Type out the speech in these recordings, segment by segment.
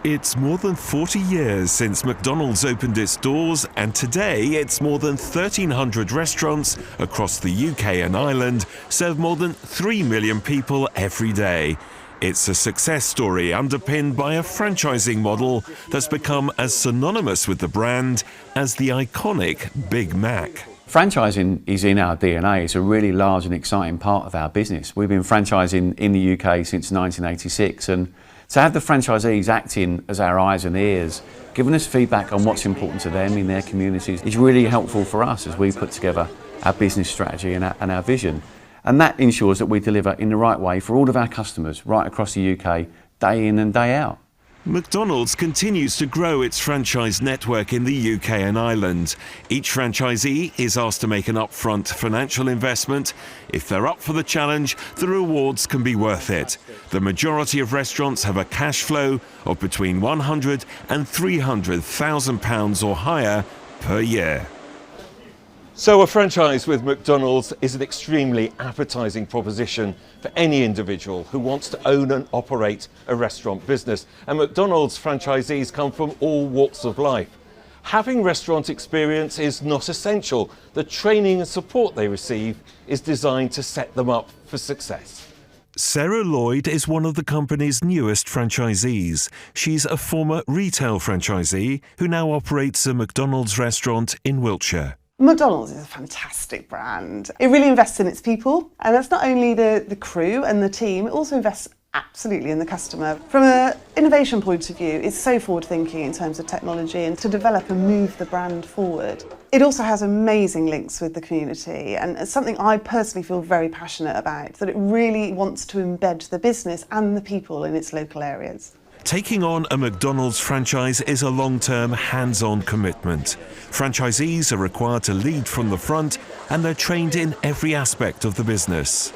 It's more than 40 years since McDonald's opened its doors, and today it's more than 1,300 restaurants across the UK and Ireland serve more than 3 million people every day. It's a success story underpinned by a franchising model that's become as synonymous with the brand as the iconic Big Mac. Franchising is in our DNA. It's a really large and exciting part of our business. We've been franchising in the UK since 1986, and to have the franchisees acting as our eyes and ears, giving us feedback on what's important to them in their communities is really helpful for us as we put together our business strategy and our vision. And that ensures that we deliver in the right way for all of our customers right across the UK, day in and day out. McDonald's continues to grow its franchise network in the UK and Ireland. Each franchisee is asked to make an upfront financial investment. If they're up for the challenge, the rewards can be worth it. The majority of restaurants have a cash flow of between £100,000 and £300,000 or higher per year. So a franchise with McDonald's is an extremely appetising proposition for any individual who wants to own and operate a restaurant business. And McDonald's franchisees come from all walks of life. Having restaurant experience is not essential. The training and support they receive is designed to set them up for success. Sarah Lloyd is one of the company's newest franchisees. She's a former retail franchisee who now operates a McDonald's restaurant in Wiltshire. McDonald's is a fantastic brand. It really invests in its people, and that's not only the crew and the team, it also invests absolutely in the customer. From an innovation point of view, it's so forward-thinking in terms of technology and to develop and move the brand forward. It also has amazing links with the community, and it's something I personally feel very passionate about, that it really wants to embed the business and the people in its local areas. Taking on a McDonald's franchise is a long-term, hands-on commitment. Franchisees are required to lead from the front, and they're trained in every aspect of the business.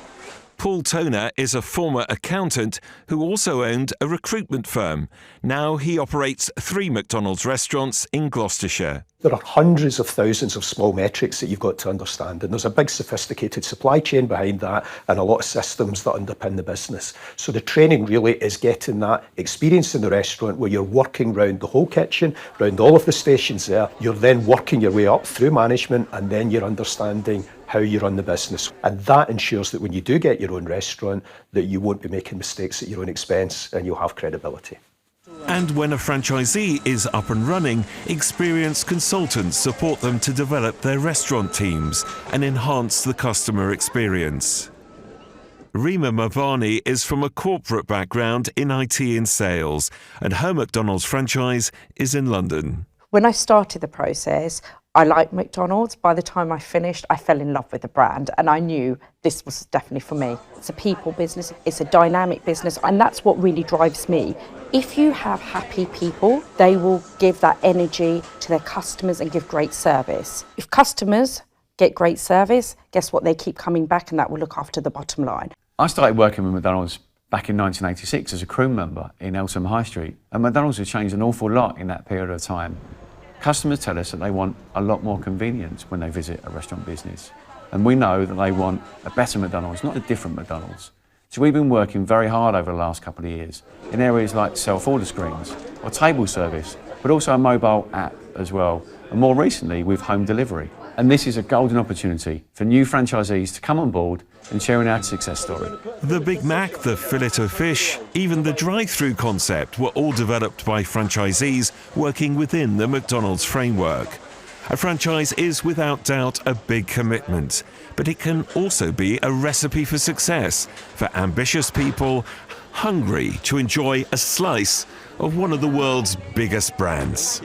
Paul Toner is a former accountant who also owned a recruitment firm. Now he operates 3 McDonald's restaurants in Gloucestershire. There are hundreds of thousands of small metrics that you've got to understand, and there's a big sophisticated supply chain behind that and a lot of systems that underpin the business. So the training really is getting that experience in the restaurant where you're working round the whole kitchen, round all of the stations there. You're then working your way up through management, and then you're understanding how you run the business. And that ensures that when you do get your own restaurant, that you won't be making mistakes at your own expense and you'll have credibility. And when a franchisee is up and running, experienced consultants support them to develop their restaurant teams and enhance the customer experience. Rima Mavani is from a corporate background in IT and sales, and her McDonald's franchise is in London. When I started the process, I liked McDonald's. By the time I finished, I fell in love with the brand, and I knew this was definitely for me. It's a people business, it's a dynamic business, and that's what really drives me. If you have happy people, they will give that energy to their customers and give great service. If customers get great service, guess what? They keep coming back, and that will look after the bottom line. I started working with McDonald's back in 1986 as a crew member in Eltham High Street, and McDonald's has changed an awful lot in that period of time. Customers tell us that they want a lot more convenience when they visit a restaurant business. And we know that they want a better McDonald's, not a different McDonald's. So we've been working very hard over the last couple of years in areas like self-order screens or table service, but also a mobile app as well. And more recently, with home delivery. And this is a golden opportunity for new franchisees to come on board and share in our success story. The Big Mac, the fillet of fish, even the drive-through concept were all developed by franchisees working within the McDonald's framework. A franchise is without doubt a big commitment, but it can also be a recipe for success for ambitious people hungry to enjoy a slice of one of the world's biggest brands.